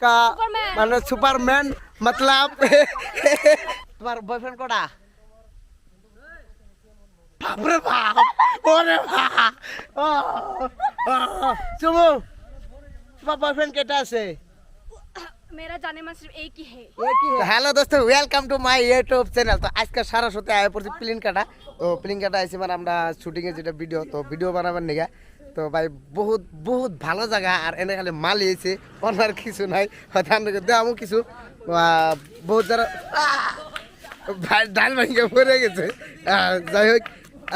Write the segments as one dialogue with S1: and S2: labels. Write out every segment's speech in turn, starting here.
S1: का মানে সুপারম্যান मतलब তোমার বয়ফ্রেন্ড কোটা বাপরে বাপ ওরে বাপ সুমু তোমার বয়ফ্রেন্ড কেটা আছে
S2: मेरा जाने में सिर्फ एक ही है।
S1: हेलो दोस्तों welcome to my YouTube channel. तो आज का सारा सोते आए पड़ছে প্লেন কাটা। তো প্লেন কাটা আইছি মানে আমরা শুটিং এর যেটা ভিডিও তো ভিডিও বানাবার নিগা। তো ভাই বহুত বহুত ভালো জায়গা আর এনে খালি মাল এসে অনার কিছু নাই হয়তো আমরা দামও কিছু বহুত যারা ভাই ডাল ভাঙে পড়ে গেছে। যাই হোক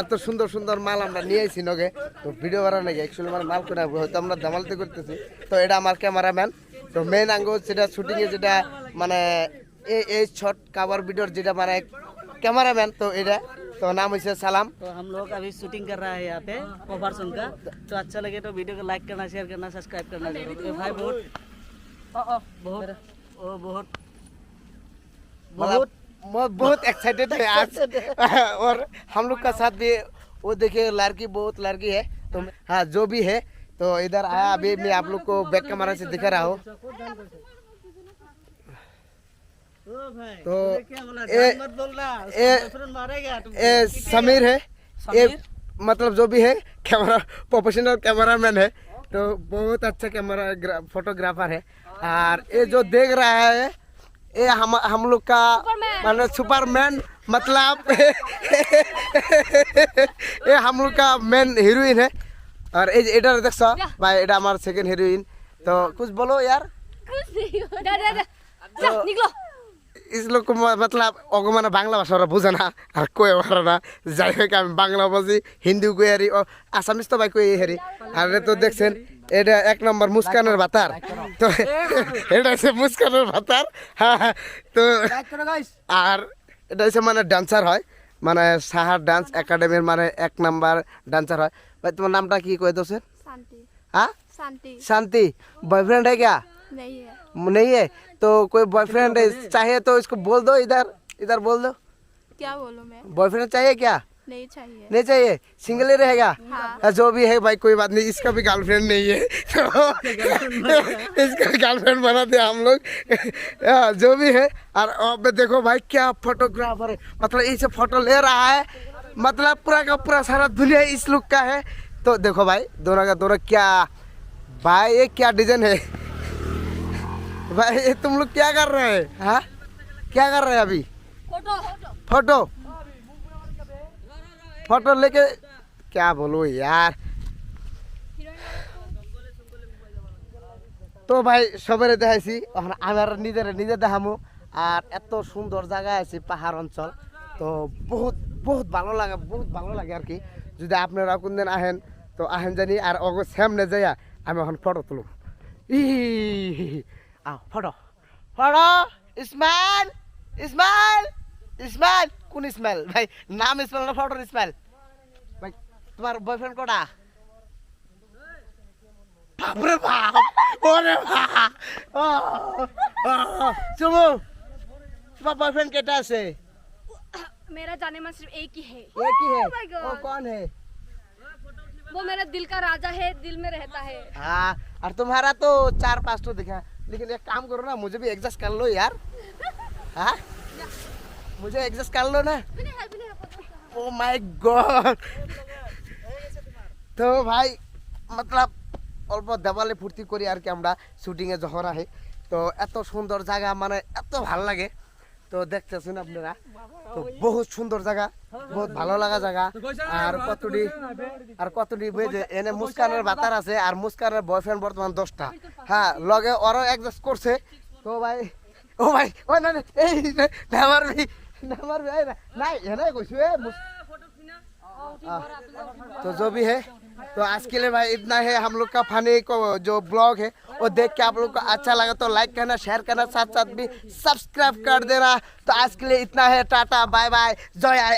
S1: এত সুন্দর সুন্দর মাল আমরা নিয়ে আইছি নগে। তো ভিডিও বানানো নাকি অ্যাকচুয়ালি মানে মাল করে হয়তো আমরা দামালতে করতেছি। তো এটা আমার ক্যামেরাম্যান। তো মেন আঙ্গ যেটা শুটিং এ যেটা মানে এই শর্ट कवर वीडियो যেটা মানে कैमरामैन तो এটা तो नाम है सलाम।
S3: तो हम लोग अभी शूटिंग कर रहा है यहाँ पे कवर सॉन्ग का। तो अच्छा लगे तो वीडियो को लाइक करना, शेयर करना, सब्सक्राइब करना जरूर। तो भाई बहुत बहुत बहुत
S1: बहुत बहुत एक्साइटेड है आज और हम लोग का साथ भी वो देखिए लड़की बहुत लड़की है। तो हाँ जो भी है तो इधर आया अभी मैं आप लोग को बैक कैमरा से दिखा रहा हूँ। तो ये समीर है ये मतलब जो भी है कैमरा प्रोफेशनल कैमरामैन है। तो बहुत अच्छा कैमरा फोटोग्राफर है। और ये जो देख रहा है ये हम लोग का मतलब सुपरमैन मतलब ये हम लोग का मेन हीरोइन है। और इधर देख सो भाई इधर हमारा सेकंड हीरोइन। तो कुछ बोलो यार।
S2: कुछ नहीं जा निकलो।
S1: इस लोग को मतलब অগমানে বাংলা ভাষা ওরা বোঝে না আর কই ওরা না। যাই হোক আমি বাংলা বলছি হিন্দি কই হারি ও আসামিস তো ভাই কই হারি। আর তো দেখছেন এটা এক নম্বর মুস্কানের ভাতার। তো এটা হচ্ছে মুস্কানের ভাতার। হ্যাঁ তো আর এটা হচ্ছে মানে ডান্সার হয় মানে সাহার ডান্স একাডেমির মানে এক নাম্বার ডান্সার হয়। ভাই তোমার নামটা কি কই দোছেন?
S2: शांति।
S1: हाँ
S2: शांति
S1: शांति बॉयफ्रेंड है क्या?
S2: नहीं है।
S1: नहीं है तो कोई बॉयफ्रेंड चाहिए तो इसको बोल दो इधर इधर बोल दो।
S2: क्या बोलूं मैं?
S1: बॉयफ्रेंड चाहिए क्या?
S2: नहीं चाहिए।
S1: नहीं चाहिए सिंगल ही रहेगा।
S2: हाँ।
S1: जो भी है भाई कोई बात नहीं इसका भी गर्लफ्रेंड नहीं है तो इसका गर्लफ्रेंड बना दे हम लोग। जो भी है और अब देखो भाई क्या फोटोग्राफर है मतलब इसे फोटो ले रहा है मतलब पूरा का पूरा सारा दुनिया इस लुक का है। तो देखो भाई दोनों का दोनों क्या भाई ये क्या डिजाइन है भाई ये तुम लोग क्या कर रहे हैं? हाँ क्या कर रहे हैं अभी?
S2: फोटो
S1: फोटो फोटो लेके क्या बोलो यार। তো ভাই সবারে দেখাইছি এখন আমার নিজে দেখামু। আর এত সুন্দর জায়গা আছে পাহাড় অঞ্চল তো বহুত বহুত ভালো লাগে আর কি। যদি আপনারা কোনদিন আহেন তো আহেন জানি আর অগ সামনে যাইয়া আমি এখন ফটো তুলব। ই ফটো ফটো ইসমাইল ইসমাইল ইসমাইল কোন ইসমাইল ভাই নাম ইসমাইল না ফটোর ইসমাইল ভাই তোমার বয়ফ্রেন্ড কোটা বাপরে বাপ ওরে বাপ সুমু তোমার বয়ফ্রেন্ড কেটা আছে?
S2: मेरा जाने में सिर्फ एक ही है।
S1: एक ही है
S2: Oh my God.
S1: वो कौन है?
S2: वो मेरा दिल का राजा है, दिल में रहता है।
S1: हाँ और तुम्हारा तो 4-5 तो दिखा लेकिन एक काम करो ना मुझे भी एडजस्ट कर लो यार। हाँ मुझे एडजस्ट कर लो ना। ओ माय गॉड তো ভাই मतलब অল্প দেওয়ালে ফুর্তি করি আর কি আমরা শুটিংয়ে যখন আহি। তো এত সুন্দর জায়গা মানে এত ভালো লাগে তো দেখতেছেন আপনারা। তো বহুত সুন্দর জায়গা বহুত ভালো লাগা জায়গা। আর কতটি বুঝে এনে মুস্কানের ভাতার আছে আর মুস্কানের বয়ফ্রেন্ড বর্তমান 10টা। হ্যাঁ লগে ওরও অ্যাডজাস্ট করছে। তো ভাই ও ভাই ও না এই নামারবি নাই এনে কইছো तो जो भी है तो आज के लिए भाई इतना है हम लोग का फनी को जो ब्लॉग है वो देख के आप लोग को अच्छा लगा तो लाइक करना शेयर करना साथ साथ भी सब्सक्राइब कर देना। तो आज के लिए इतना है टाटा बाय बाय जय आय।